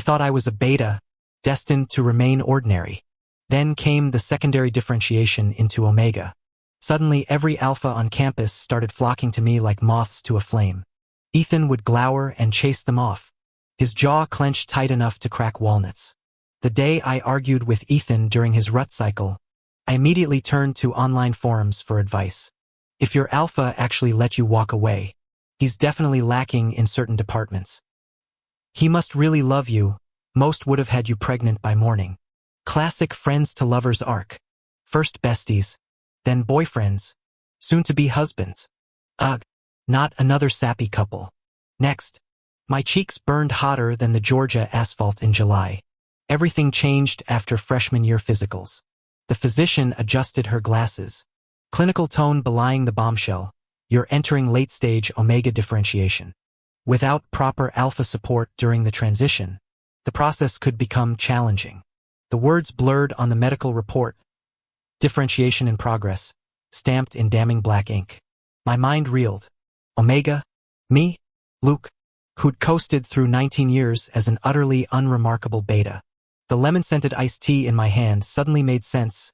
thought I was a beta, destined to remain ordinary. Then came the secondary differentiation into omega. Suddenly every alpha on campus started flocking to me like moths to a flame. Ethan would glower and chase them off, his jaw clenched tight enough to crack walnuts. The day I argued with Ethan during his rut cycle, I immediately turned to online forums for advice. If your alpha actually let you walk away, he's definitely lacking in certain departments. He must really love you. Most would have had you pregnant by morning. Classic friends to lovers arc. First besties, then boyfriends, soon to be husbands. Ugh, not another sappy couple. Next, my cheeks burned hotter than the Georgia asphalt in July. Everything changed after freshman year physicals. The physician adjusted her glasses. Clinical tone belying the bombshell. You're entering late-stage omega differentiation. Without proper alpha support during the transition, the process could become challenging. The words blurred on the medical report. Differentiation in progress, stamped in damning black ink. My mind reeled. Omega? Me? Luke? Who'd coasted through 19 years as an utterly unremarkable beta. The lemon-scented iced tea in my hand suddenly made sense.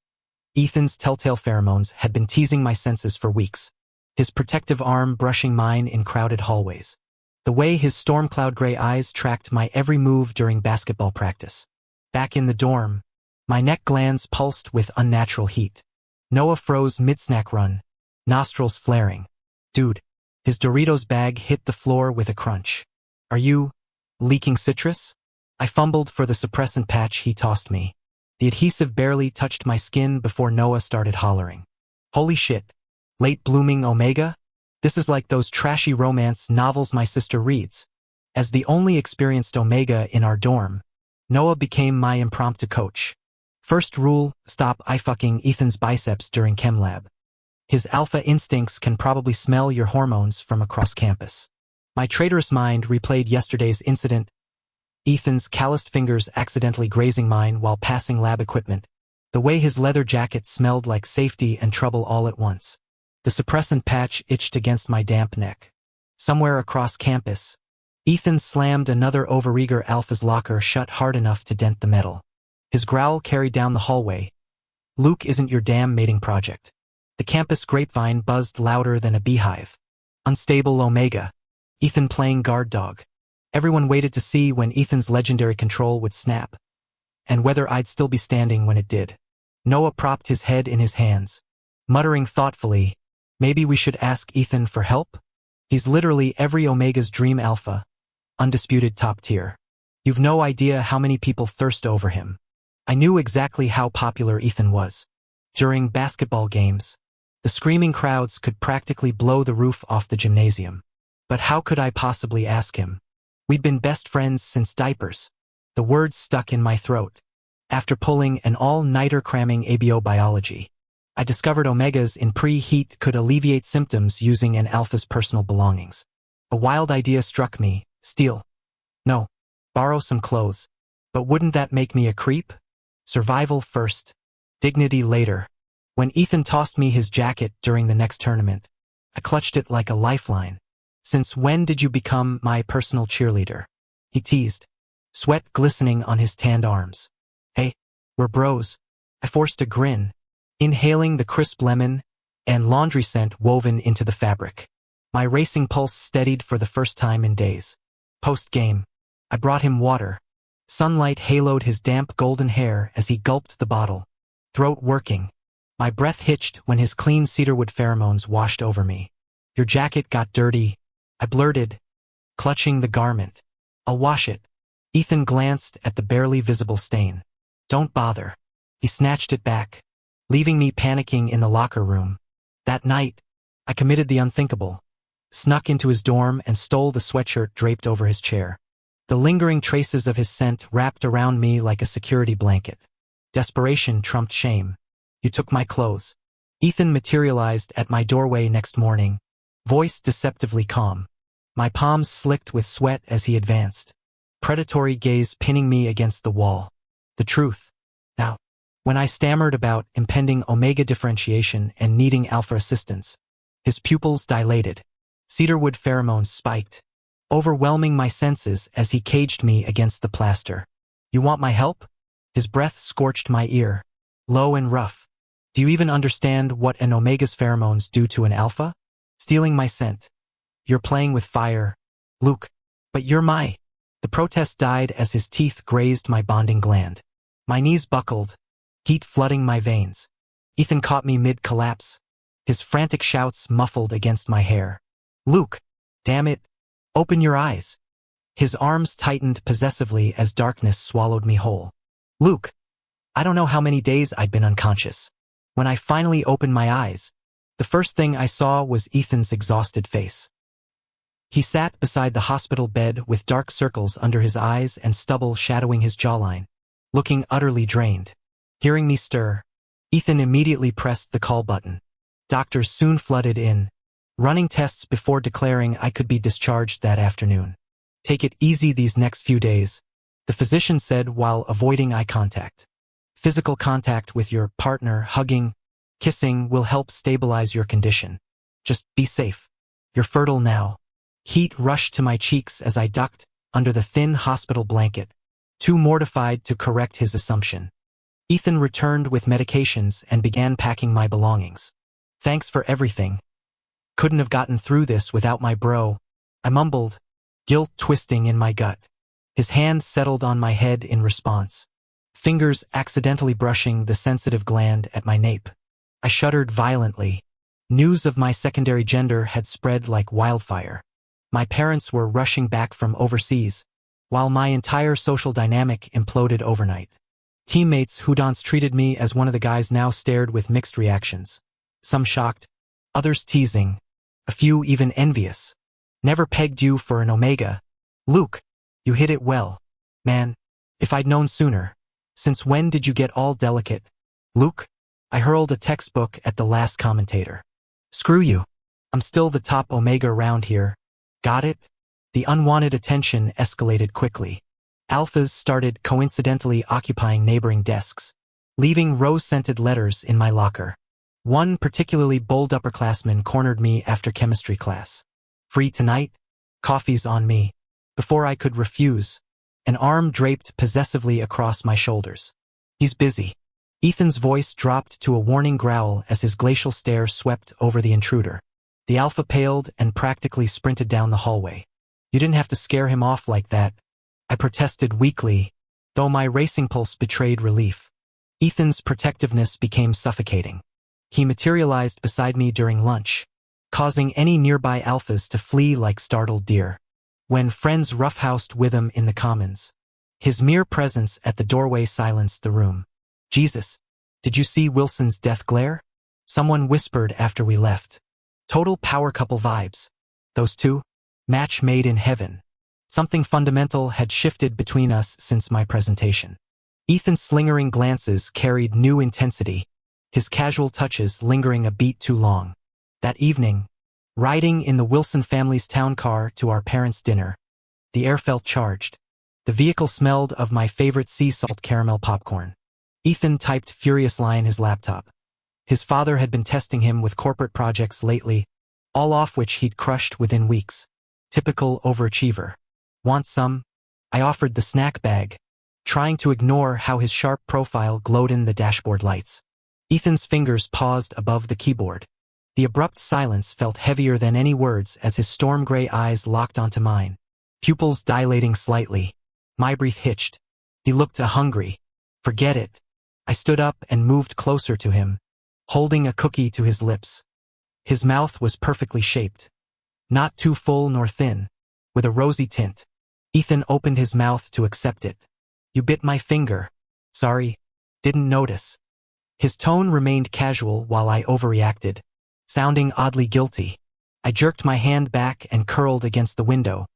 Ethan's telltale pheromones had been teasing my senses for weeks, his protective arm brushing mine in crowded hallways. The way his storm cloud gray eyes tracked my every move during basketball practice. Back in the dorm, my neck glands pulsed with unnatural heat. Noah froze mid-snack run, nostrils flaring. Dude, his Doritos bag hit the floor with a crunch. Are you leaking citrus? I fumbled for the suppressant patch he tossed me. The adhesive barely touched my skin before Noah started hollering. Holy shit, late-blooming omega? This is like those trashy romance novels my sister reads. As the only experienced omega in our dorm, Noah became my impromptu coach. First rule, stop eye-fucking Ethan's biceps during chem lab. His alpha instincts can probably smell your hormones from across campus. My traitorous mind replayed yesterday's incident, Ethan's calloused fingers accidentally grazing mine while passing lab equipment. The way his leather jacket smelled like safety and trouble all at once. The suppressant patch itched against my damp neck. Somewhere across campus, Ethan slammed another overeager alpha's locker shut hard enough to dent the metal. His growl carried down the hallway. Luke isn't your damn mating project. The campus grapevine buzzed louder than a beehive. Unstable omega. Ethan playing guard dog. Everyone waited to see when Ethan's legendary control would snap, and whether I'd still be standing when it did. Noah propped his head in his hands, muttering thoughtfully, maybe we should ask Ethan for help? He's literally every omega's dream alpha, undisputed top tier. You've no idea how many people thirst over him. I knew exactly how popular Ethan was. During basketball games, the screaming crowds could practically blow the roof off the gymnasium. But how could I possibly ask him? We'd been best friends since diapers. The words stuck in my throat. After pulling an all-nighter cramming ABO biology, I discovered omegas in preheat could alleviate symptoms using an alpha's personal belongings. A wild idea struck me. Steal. No. Borrow some clothes. But wouldn't that make me a creep? Survival first. Dignity later. When Ethan tossed me his jacket during the next tournament, I clutched it like a lifeline. Since when did you become my personal cheerleader? He teased, sweat glistening on his tanned arms. Hey, we're bros. I forced a grin, inhaling the crisp lemon and laundry scent woven into the fabric. My racing pulse steadied for the first time in days. Post-game, I brought him water. Sunlight haloed his damp golden hair as he gulped the bottle, throat working. My breath hitched when his clean cedarwood pheromones washed over me. Your jacket got dirty, I blurted, clutching the garment. I'll wash it. Ethan glanced at the barely visible stain. Don't bother. He snatched it back, leaving me panicking in the locker room. That night, I committed the unthinkable. Snuck into his dorm and stole the sweatshirt draped over his chair. The lingering traces of his scent wrapped around me like a security blanket. Desperation trumped shame. You took my clothes. Ethan materialized at my doorway next morning, voice deceptively calm. My palms slicked with sweat as he advanced, predatory gaze pinning me against the wall. The truth. Now, when I stammered about impending omega differentiation and needing alpha assistance, his pupils dilated. Cedarwood pheromones spiked. overwhelming my senses as he caged me against the plaster. You want my help? His breath scorched my ear, low and rough. Do you even understand what an omega's pheromones do to an alpha? Stealing my scent. You're playing with fire, Luke. But you're my... The protest died as his teeth grazed my bonding gland. My knees buckled, heat flooding my veins. Ethan caught me mid-collapse, his frantic shouts muffled against my hair. Luke, damn it, open your eyes. His arms tightened possessively as darkness swallowed me whole. Luke, I don't know how many days I'd been unconscious. When I finally opened my eyes, the first thing I saw was Ethan's exhausted face. He sat beside the hospital bed with dark circles under his eyes and stubble shadowing his jawline, looking utterly drained. Hearing me stir, Ethan immediately pressed the call button. Doctors soon flooded in, running tests before declaring I could be discharged that afternoon. Take it easy these next few days, the physician said while avoiding eye contact. Physical contact with your partner, hugging, kissing will help stabilize your condition. Just be safe. You're fertile now. Heat rushed to my cheeks as I ducked under the thin hospital blanket, too mortified to correct his assumption. Ethan returned with medications and began packing my belongings. Thanks for everything. Couldn't have gotten through this without my bro, I mumbled, guilt twisting in my gut. His hand settled on my head in response, fingers accidentally brushing the sensitive gland at my nape. I shuddered violently. News of my secondary gender had spread like wildfire. My parents were rushing back from overseas, while my entire social dynamic imploded overnight. Teammates who once treated me as one of the guys now stared with mixed reactions. Some shocked, others teasing, a few even envious. Never pegged you for an omega. Luke, you hit it well. Man, if I'd known sooner. Since when did you get all delicate? Luke, I hurled a textbook at the last commentator. Screw you. I'm still the top omega around here. Got it? The unwanted attention escalated quickly. Alphas started coincidentally occupying neighboring desks, leaving rose-scented letters in my locker. One particularly bold upperclassman cornered me after chemistry class. Free tonight? Coffee's on me. Before I could refuse, an arm draped possessively across my shoulders. He's busy. Ethan's voice dropped to a warning growl as his glacial stare swept over the intruder. The alpha paled and practically sprinted down the hallway. You didn't have to scare him off like that, I protested weakly, though my racing pulse betrayed relief. Ethan's protectiveness became suffocating. He materialized beside me during lunch, causing any nearby alphas to flee like startled deer. When friends roughhoused with him in the commons, his mere presence at the doorway silenced the room. Jesus, did you see Wilson's death glare? Someone whispered after we left. Total power couple vibes. Those two? Match made in heaven. Something fundamental had shifted between us since my presentation. Ethan's slingering glances carried new intensity, his casual touches lingering a beat too long. That evening, riding in the Wilson family's town car to our parents' dinner, the air felt charged. The vehicle smelled of my favorite sea salt caramel popcorn. Ethan typed furiously in his laptop. His father had been testing him with corporate projects lately, all of which he'd crushed within weeks. Typical overachiever. Want some? I offered the snack bag, trying to ignore how his sharp profile glowed in the dashboard lights. Ethan's fingers paused above the keyboard. The abrupt silence felt heavier than any words as his storm gray eyes locked onto mine, pupils dilating slightly. My breath hitched. He looked hungry. Forget it. I stood up and moved closer to him, holding a cookie to his lips. His mouth was perfectly shaped, not too full nor thin, with a rosy tint. Ethan opened his mouth to accept it. You bit my finger. Sorry, didn't notice. His tone remained casual while I overreacted, sounding oddly guilty. I jerked my hand back and curled against the window,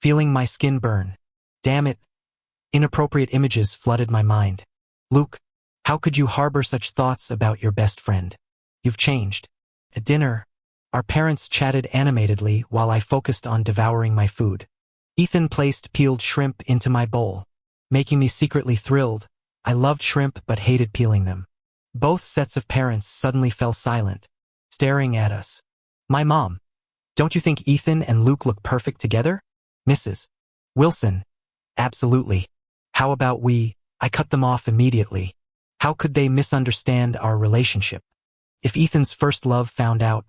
feeling my skin burn. Damn it. Inappropriate images flooded my mind. Luke, how could you harbor such thoughts about your best friend? You've changed. At dinner, our parents chatted animatedly while I focused on devouring my food. Ethan placed peeled shrimp into my bowl, making me secretly thrilled. I loved shrimp but hated peeling them. Both sets of parents suddenly fell silent, staring at us. My mom. Don't you think Ethan and Luke look perfect together? Mrs. Wilson. Absolutely. How about we? I cut them off immediately. How could they misunderstand our relationship? If Ethan's first love found out,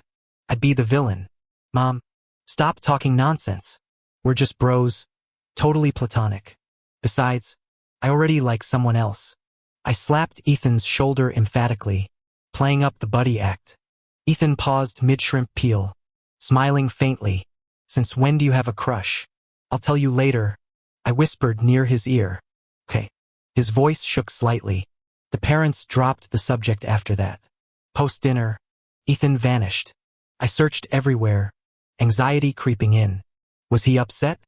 I'd be the villain. Mom, stop talking nonsense. We're just bros. Totally platonic. Besides, I already like someone else. I slapped Ethan's shoulder emphatically, playing up the buddy act. Ethan paused mid-shrimp peel, smiling faintly. Since when do you have a crush? I'll tell you later. I whispered near his ear. Okay. His voice shook slightly. The parents dropped the subject after that. Post-dinner, Ethan vanished. I searched everywhere, anxiety creeping in. Was he upset?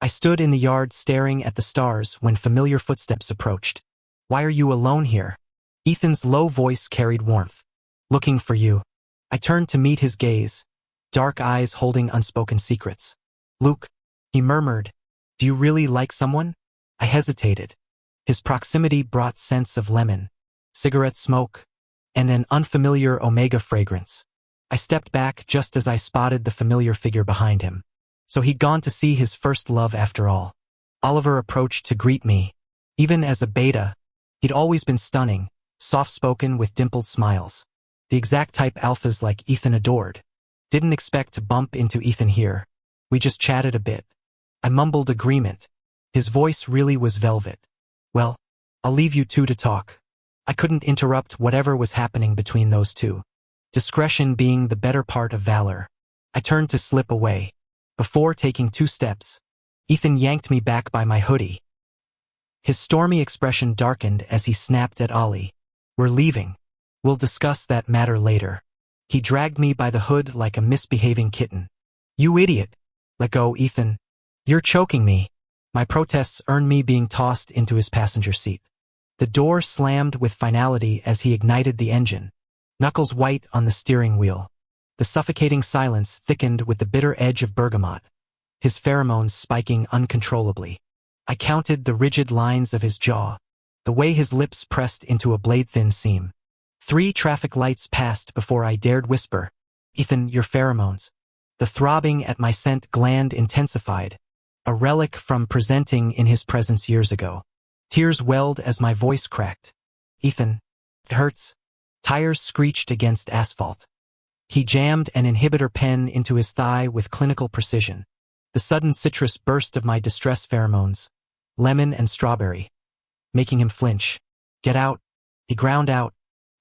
I stood in the yard staring at the stars when familiar footsteps approached. Why are you alone here? Ethan's low voice carried warmth. Looking for you. I turned to meet his gaze, dark eyes holding unspoken secrets. Luke, he murmured, do you really like someone? I hesitated. His proximity brought scents of lemon, cigarette smoke, and an unfamiliar omega fragrance. I stepped back just as I spotted the familiar figure behind him. So he'd gone to see his first love after all. Oliver approached to greet me. Even as a beta, he'd always been stunning, soft-spoken with dimpled smiles. The exact type alphas like Ethan adored. Didn't expect to bump into Ethan here. We just chatted a bit. I mumbled agreement. His voice really was velvet. Well, I'll leave you two to talk. I couldn't interrupt whatever was happening between those two. Discretion being the better part of valor. I turned to slip away. Before taking 2 steps, Ethan yanked me back by my hoodie. His stormy expression darkened as he snapped at Ollie. We're leaving. We'll discuss that matter later. He dragged me by the hood like a misbehaving kitten. You idiot. Let go, Ethan. You're choking me. My protests earned me being tossed into his passenger seat. The door slammed with finality as he ignited the engine, knuckles white on the steering wheel. The suffocating silence thickened with the bitter edge of bergamot, his pheromones spiking uncontrollably. I counted the rigid lines of his jaw, the way his lips pressed into a blade-thin seam. 3 traffic lights passed before I dared whisper, Ethan, your pheromones. The throbbing at my scent gland intensified, a relic from presenting in his presence years ago. Tears welled as my voice cracked. Ethan, it hurts. Tires screeched against asphalt. He jammed an inhibitor pen into his thigh with clinical precision. The sudden citrus burst of my distress pheromones, lemon and strawberry, making him flinch. Get out, he ground out,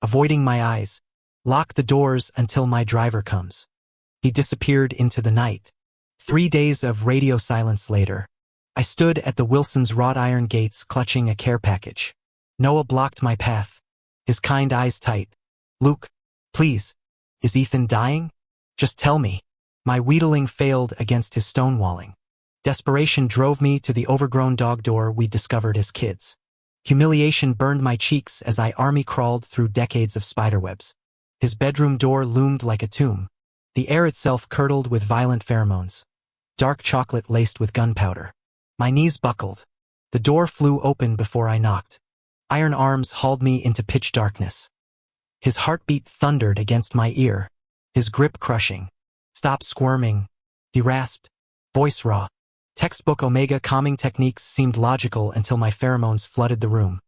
avoiding my eyes. Lock the doors until my driver comes. He disappeared into the night. 3 days of radio silence later, I stood at the Wilsons' wrought iron gates clutching a care package. Noah blocked my path, his kind eyes tight. Luke, please. Is Ethan dying? Just tell me. My wheedling failed against his stonewalling. Desperation drove me to the overgrown dog door we discovered as kids. Humiliation burned my cheeks as I army crawled through decades of spiderwebs. His bedroom door loomed like a tomb. The air itself curdled with violent pheromones. Dark chocolate laced with gunpowder. My knees buckled. The door flew open before I knocked. Iron arms hauled me into pitch darkness. His heartbeat thundered against my ear, his grip crushing. Stop squirming, he rasped, voice raw. Textbook omega calming techniques seemed logical until my pheromones flooded the room.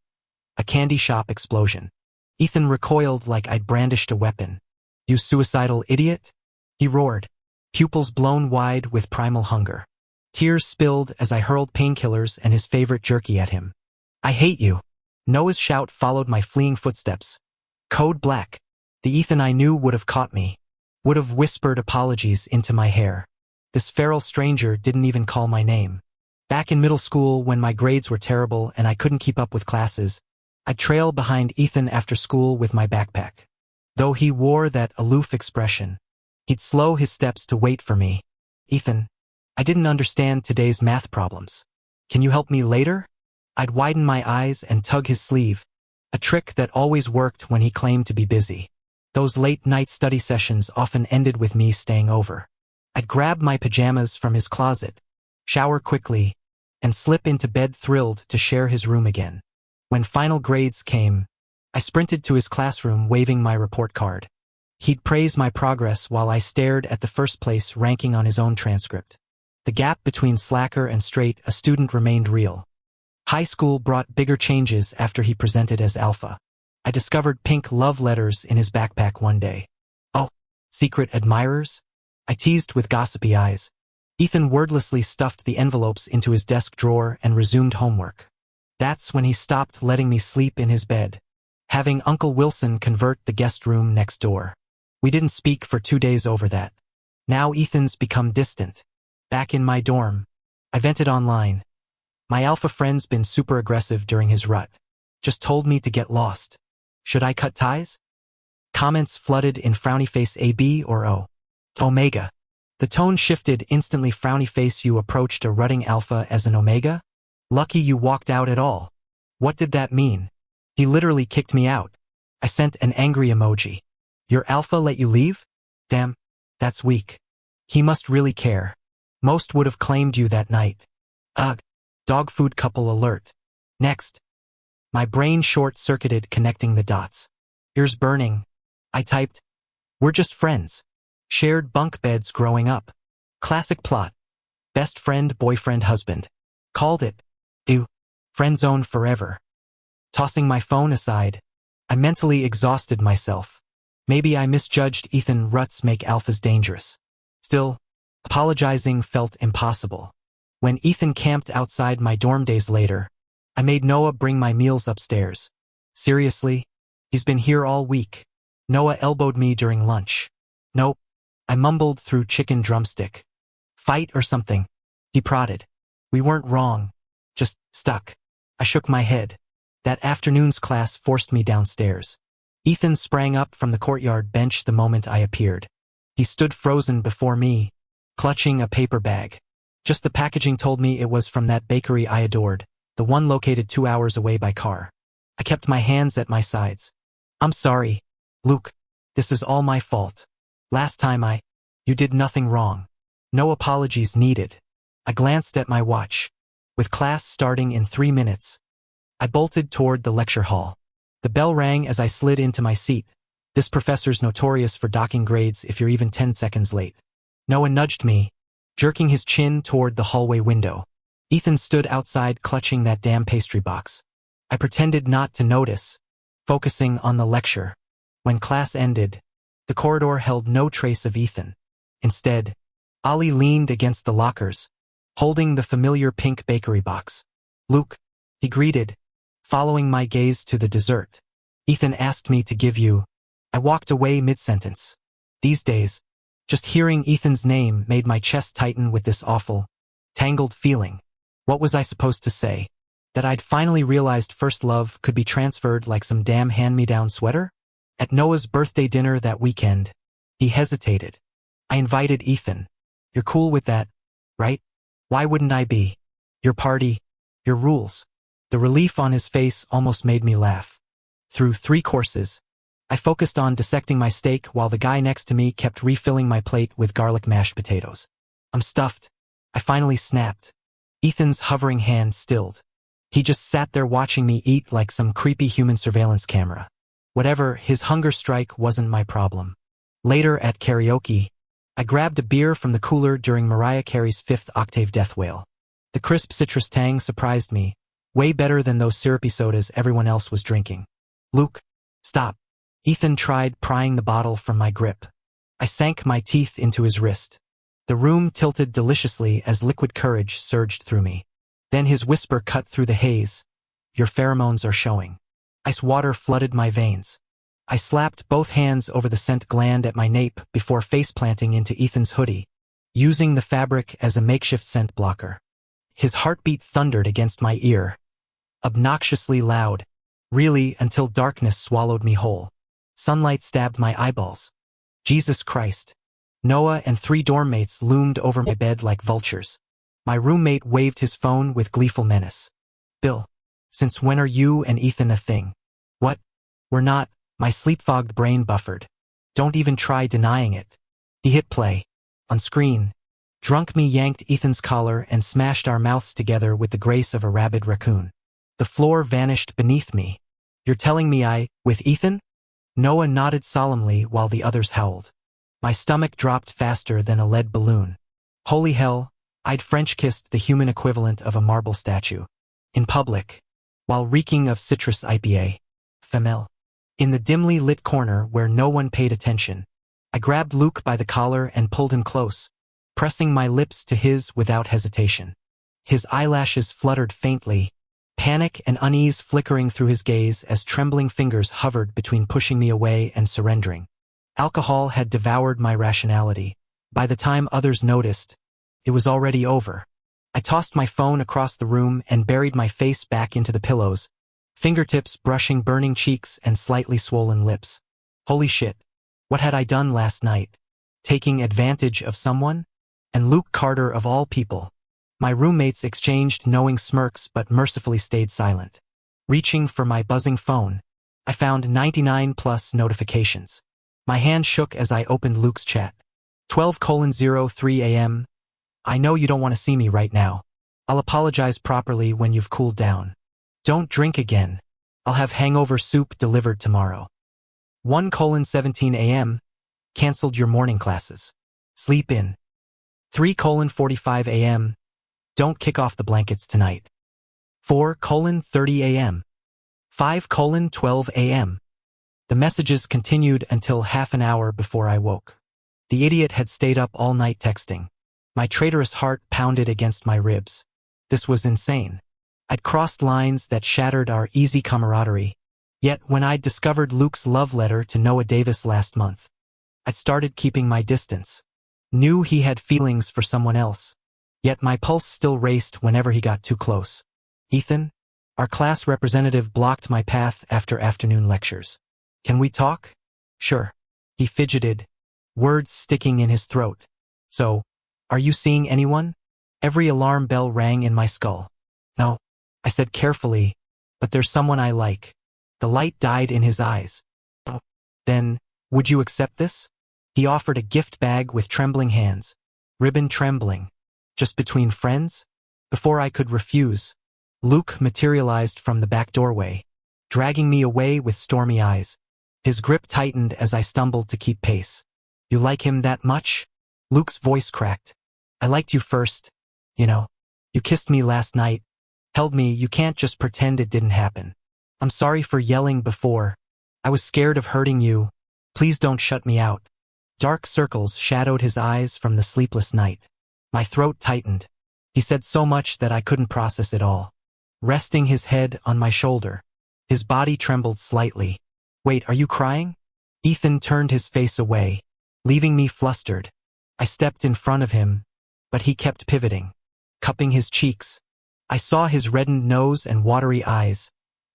A candy shop explosion. Ethan recoiled like I'd brandished a weapon. You suicidal idiot? He roared, pupils blown wide with primal hunger. Tears spilled as I hurled painkillers and his favorite jerky at him. I hate you. Noah's shout followed my fleeing footsteps. Code black. The Ethan I knew would have caught me, would have whispered apologies into my hair. This feral stranger didn't even call my name. Back in middle school, when my grades were terrible and I couldn't keep up with classes, I'd trail behind Ethan after school with my backpack. Though he wore that aloof expression, he'd slow his steps to wait for me. Ethan, I didn't understand today's math problems. Can you help me later? I'd widen my eyes and tug his sleeve, a trick that always worked when he claimed to be busy. Those late-night study sessions often ended with me staying over. I'd grab my pajamas from his closet, shower quickly, and slip into bed thrilled to share his room again. When final grades came, I sprinted to his classroom waving my report card. He'd praise my progress while I stared at the first place ranking on his own transcript. The gap between slacker and straight a student remained real. High school brought bigger changes after he presented as alpha. I discovered pink love letters in his backpack one day. Oh, secret admirers? I teased with gossipy eyes. Ethan wordlessly stuffed the envelopes into his desk drawer and resumed homework. That's when he stopped letting me sleep in his bed, having Uncle Wilson convert the guest room next door. We didn't speak for 2 days over that. Now Ethan's become distant. Back in my dorm, I vented online. My alpha friend's been super aggressive during his rut. Just told me to get lost. Should I cut ties? Comments flooded in frowny face AB or O. Omega. The tone shifted instantly. Frowny face, you approached a rutting alpha as an omega? Lucky you walked out at all. What did that mean? He literally kicked me out. I sent an angry emoji. Your alpha let you leave? Damn, that's weak. He must really care. Most would have claimed you that night. Ugh. Dog food couple alert. Next. My brain short-circuited, connecting the dots. Ears burning. I typed, we're just friends. Shared bunk beds growing up. Classic plot. Best friend, boyfriend, husband. Called it. Ew. Friend zone forever. Tossing my phone aside, I mentally exhausted myself. Maybe I misjudged Ethan. Ruts make alphas dangerous. Still, apologizing felt impossible. When Ethan camped outside my dorm days later, I made Noah bring my meals upstairs. Seriously? He's been here all week. Noah elbowed me during lunch. Nope. I mumbled through chicken drumstick. Fight or something? He prodded. We weren't wrong. Just stuck. I shook my head. That afternoon's class forced me downstairs. Ethan sprang up from the courtyard bench the moment I appeared. He stood frozen before me, clutching a paper bag. Just the packaging told me it was from that bakery I adored, the one located 2 hours away by car. I kept my hands at my sides. I'm sorry, Luke. This is all my fault. Last time you did nothing wrong. No apologies needed. I glanced at my watch. With class starting in 3 minutes, I bolted toward the lecture hall. The bell rang as I slid into my seat. This professor's notorious for docking grades if you're even 10 seconds late. Noah nudged me, jerking his chin toward the hallway window. Ethan stood outside clutching that damn pastry box. I pretended not to notice, focusing on the lecture. When class ended, the corridor held no trace of Ethan. Instead, Ollie leaned against the lockers, holding the familiar pink bakery box. Luke, he greeted, following my gaze to the dessert. Ethan asked me to give you. I walked away mid-sentence. These days, just hearing Ethan's name made my chest tighten with this awful, tangled feeling. What was I supposed to say? That I'd finally realized first love could be transferred like some damn hand-me-down sweater? At Noah's birthday dinner that weekend, he hesitated. I invited Ethan. You're cool with that, right? Why wouldn't I be? Your party, your rules. The relief on his face almost made me laugh. Through 3 courses, I focused on dissecting my steak while the guy next to me kept refilling my plate with garlic mashed potatoes. I'm stuffed. I finally snapped. Ethan's hovering hand stilled. He just sat there watching me eat like some creepy human surveillance camera. Whatever, his hunger strike wasn't my problem. Later at karaoke, I grabbed a beer from the cooler during Mariah Carey's 5th octave death wail. The crisp citrus tang surprised me, way better than those syrupy sodas everyone else was drinking. Luke, stop. Ethan tried prying the bottle from my grip. I sank my teeth into his wrist. The room tilted deliciously as liquid courage surged through me. Then his whisper cut through the haze. Your pheromones are showing. Ice water flooded my veins. I slapped both hands over the scent gland at my nape before face-planting into Ethan's hoodie, using the fabric as a makeshift scent blocker. His heartbeat thundered against my ear, obnoxiously loud, really until darkness swallowed me whole. Sunlight stabbed my eyeballs. Jesus Christ. Noah and 3 dorm mates loomed over my bed like vultures. My roommate waved his phone with gleeful menace. Bill, since when are you and Ethan a thing? What? We're not. My sleep-fogged brain buffered. Don't even try denying it. He hit play. On screen, drunk me yanked Ethan's collar and smashed our mouths together with the grace of a rabid raccoon. The floor vanished beneath me. You're telling me with Ethan? Noah nodded solemnly while the others howled. My stomach dropped faster than a lead balloon. Holy hell, I'd French-kissed the human equivalent of a marble statue. In public. While reeking of citrus IPA. Femelle. In the dimly lit corner where no one paid attention, I grabbed Luke by the collar and pulled him close, pressing my lips to his without hesitation. His eyelashes fluttered faintly, panic and unease flickering through his gaze as trembling fingers hovered between pushing me away and surrendering. Alcohol had devoured my rationality. By the time others noticed, it was already over. I tossed my phone across the room and buried my face back into the pillows, fingertips brushing burning cheeks and slightly swollen lips. Holy shit. What had I done last night? Taking advantage of someone? And Luke Carter of all people. My roommates exchanged knowing smirks but mercifully stayed silent. Reaching for my buzzing phone, I found 99+ notifications. My hand shook as I opened Luke's chat. 12:03 a.m. I know you don't want to see me right now. I'll apologize properly when you've cooled down. Don't drink again. I'll have hangover soup delivered tomorrow. 1:17 a.m. Canceled your morning classes. Sleep in. 3:45 a.m. Don't kick off the blankets tonight. 4:30 a.m. 5:12 a.m. The messages continued until half an hour before I woke. The idiot had stayed up all night texting. My traitorous heart pounded against my ribs. This was insane. I'd crossed lines that shattered our easy camaraderie. Yet when I'd discovered Luke's love letter to Noah Davis last month, I started keeping my distance. Knew he had feelings for someone else. Yet my pulse still raced whenever he got too close. Ethan, our class representative, blocked my path after afternoon lectures. Can we talk? Sure. He fidgeted, words sticking in his throat. So, are you seeing anyone? Every alarm bell rang in my skull. No, I said carefully, but there's someone I like. The light died in his eyes. Oh, then, would you accept this? He offered a gift bag with trembling hands. Ribbon trembling. Just between friends? Before I could refuse, Luke materialized from the back doorway, dragging me away with stormy eyes. His grip tightened as I stumbled to keep pace. You like him that much? Luke's voice cracked. I liked you first. You know, you kissed me last night, held me. You can't just pretend it didn't happen. I'm sorry for yelling before. I was scared of hurting you. Please don't shut me out. Dark circles shadowed his eyes from the sleepless night. My throat tightened. He said so much that I couldn't process it all. Resting his head on my shoulder, his body trembled slightly. Wait, are you crying? Ethan turned his face away, leaving me flustered. I stepped in front of him, but he kept pivoting, cupping his cheeks. I saw his reddened nose and watery eyes,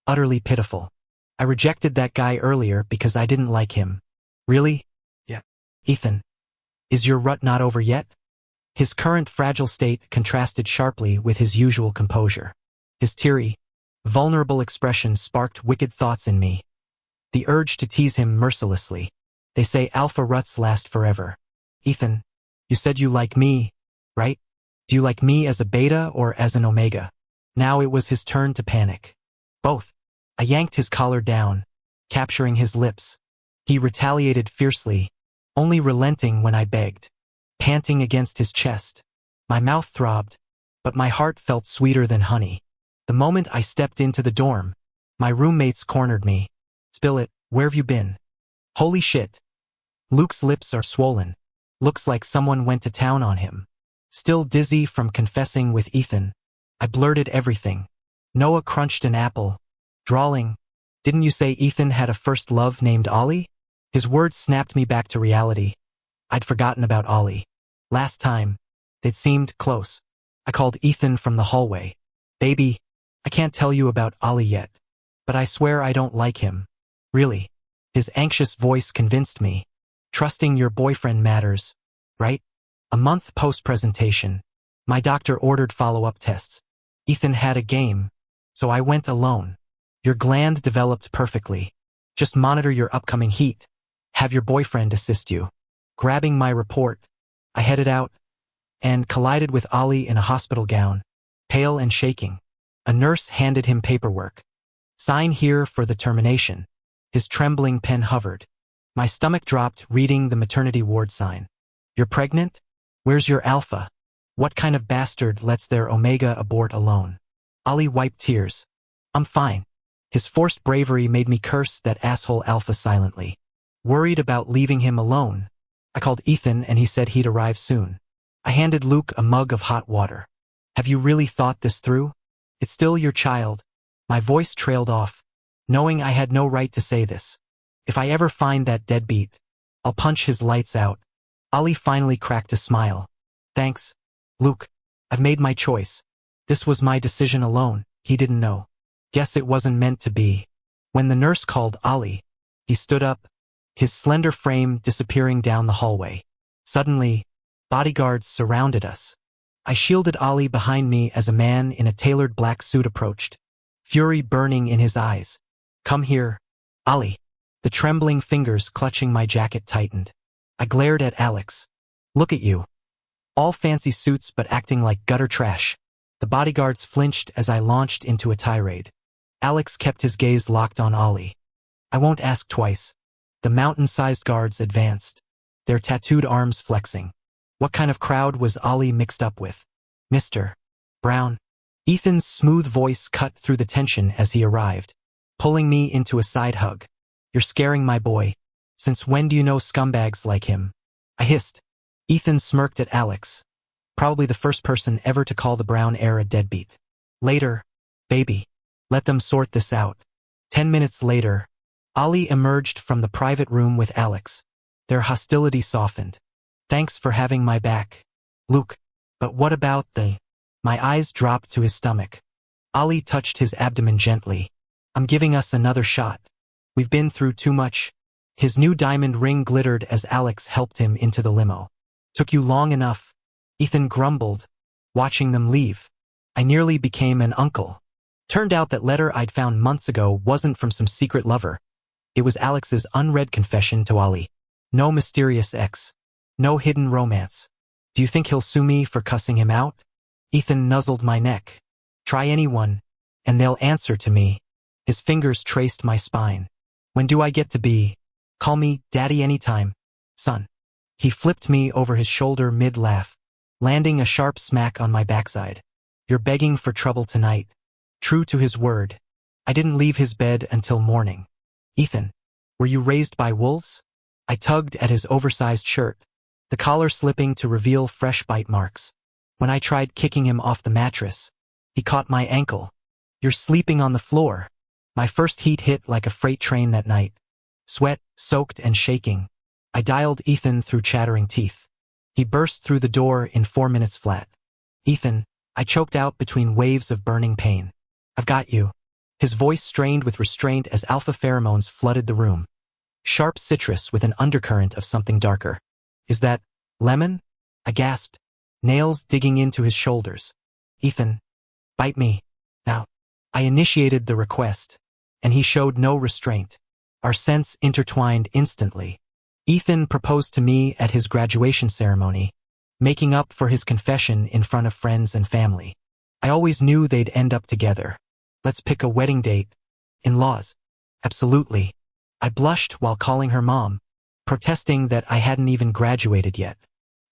utterly pitiful. I rejected that guy earlier because I didn't like him. Really? Yeah. Ethan, is your rut not over yet? His current fragile state contrasted sharply with his usual composure. His teary, vulnerable expression sparked wicked thoughts in me. The urge to tease him mercilessly. They say alpha ruts last forever. Ethan, you said you like me, right? Do you like me as a beta or as an omega? Now it was his turn to panic. Both. I yanked his collar down, capturing his lips. He retaliated fiercely, only relenting when I begged. Panting against his chest, my mouth throbbed, but my heart felt sweeter than honey. The moment I stepped into the dorm, my roommates cornered me. Spill it, where've you been? Holy shit. Luke's lips are swollen. Looks like someone went to town on him. Still dizzy from confessing with Ethan, I blurted everything. Noah crunched an apple, drawling, didn't you say Ethan had a first love named Ollie? His words snapped me back to reality. I'd forgotten about Ollie. Last time, they'd seemed close. I called Ethan from the hallway. Baby, I can't tell you about Ollie yet, but I swear I don't like him. Really. His anxious voice convinced me. Trusting your boyfriend matters, right? A month post-presentation, my doctor ordered follow-up tests. Ethan had a game, so I went alone. Your gland developed perfectly. Just monitor your upcoming heat. Have your boyfriend assist you. Grabbing my report, I headed out and collided with Ollie in a hospital gown, pale and shaking. A nurse handed him paperwork. Sign here for the termination. His trembling pen hovered. My stomach dropped reading the maternity ward sign. You're pregnant? Where's your alpha? What kind of bastard lets their omega abort alone? Ali wiped tears. I'm fine. His forced bravery made me curse that asshole Alpha silently. Worried about leaving him alone, I called Ethan and he said he'd arrive soon. I handed Luke a mug of hot water. Have you really thought this through? It's still your child. My voice trailed off, knowing I had no right to say this. If I ever find that deadbeat, I'll punch his lights out. Ali finally cracked a smile. Thanks, Luke. I've made my choice. This was my decision alone. He didn't know. Guess it wasn't meant to be. When the nurse called Ali, he stood up, his slender frame disappearing down the hallway. Suddenly, bodyguards surrounded us. I shielded Ali behind me as a man in a tailored black suit approached, fury burning in his eyes. Come here, Ali. The trembling fingers clutching my jacket tightened. I glared at Alex. Look at you. All fancy suits but acting like gutter trash. The bodyguards flinched as I launched into a tirade. Alex kept his gaze locked on Ali. I won't ask twice. The mountain-sized guards advanced, their tattooed arms flexing. What kind of crowd was Ali mixed up with? Mr. Brown. Ethan's smooth voice cut through the tension as he arrived, pulling me into a side hug. You're scaring my boy. Since when do you know scumbags like him? I hissed. Ethan smirked at Alex. Probably the first person ever to call the Brown heir a deadbeat. Later, baby. Let them sort this out. 10 minutes later, Ali emerged from the private room with Alex. Their hostility softened. Thanks for having my back, Luke. But what about the... My eyes dropped to his stomach. Ali touched his abdomen gently. I'm giving us another shot. We've been through too much. His new diamond ring glittered as Alex helped him into the limo. Took you long enough, Ethan grumbled, watching them leave. I nearly became an uncle. Turned out that letter I'd found months ago wasn't from some secret lover. It was Alex's unread confession to Ali. No mysterious ex. No hidden romance. Do you think he'll sue me for cussing him out? Ethan nuzzled my neck. Try anyone, and they'll answer to me. His fingers traced my spine. When do I get to be? Call me Daddy anytime, son. He flipped me over his shoulder mid-laugh, landing a sharp smack on my backside. You're begging for trouble tonight. True to his word, I didn't leave his bed until morning. Ethan, were you raised by wolves? I tugged at his oversized shirt, the collar slipping to reveal fresh bite marks. When I tried kicking him off the mattress, he caught my ankle. You're sleeping on the floor. My first heat hit like a freight train that night. Sweat, soaked and shaking. I dialed Ethan through chattering teeth. He burst through the door in 4 minutes flat. Ethan, I choked out between waves of burning pain. I've got you. His voice strained with restraint as alpha pheromones flooded the room. Sharp citrus with an undercurrent of something darker. Is that lemon? I gasped, nails digging into his shoulders. Ethan, bite me. Now. I initiated the request, and he showed no restraint. Our scents intertwined instantly. Ethan proposed to me at his graduation ceremony, making up for his confession in front of friends and family. I always knew they'd end up together. Let's pick a wedding date. In-laws. Absolutely. I blushed while calling her mom, protesting that I hadn't even graduated yet.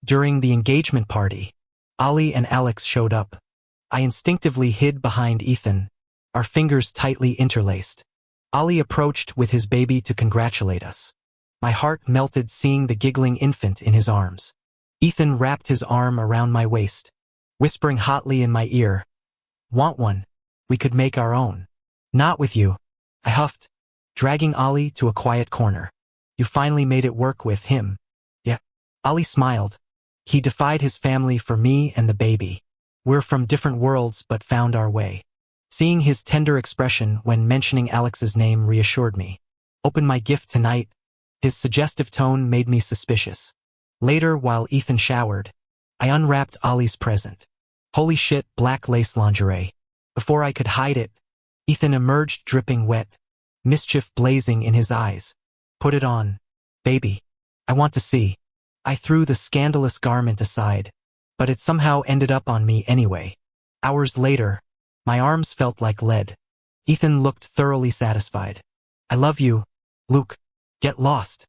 During the engagement party, Ali and Alex showed up. I instinctively hid behind Ethan, our fingers tightly interlaced. Ali approached with his baby to congratulate us. My heart melted seeing the giggling infant in his arms. Ethan wrapped his arm around my waist, whispering hotly in my ear, "Want one? We could make our own." "Not with you," I huffed, dragging Ali to a quiet corner. "You finally made it work with him." "Yeah." Ali smiled. He defied his family for me and the baby. We're from different worlds but found our way. Seeing his tender expression when mentioning Alex's name reassured me. Open my gift tonight. His suggestive tone made me suspicious. Later, while Ethan showered, I unwrapped Ali's present. Holy shit, black lace lingerie. Before I could hide it, Ethan emerged dripping wet, mischief blazing in his eyes. "Put it on, baby. I want to see." I threw the scandalous garment aside, but it somehow ended up on me anyway. Hours later, my arms felt like lead. Ethan looked thoroughly satisfied. "I love you, Luke. Get lost."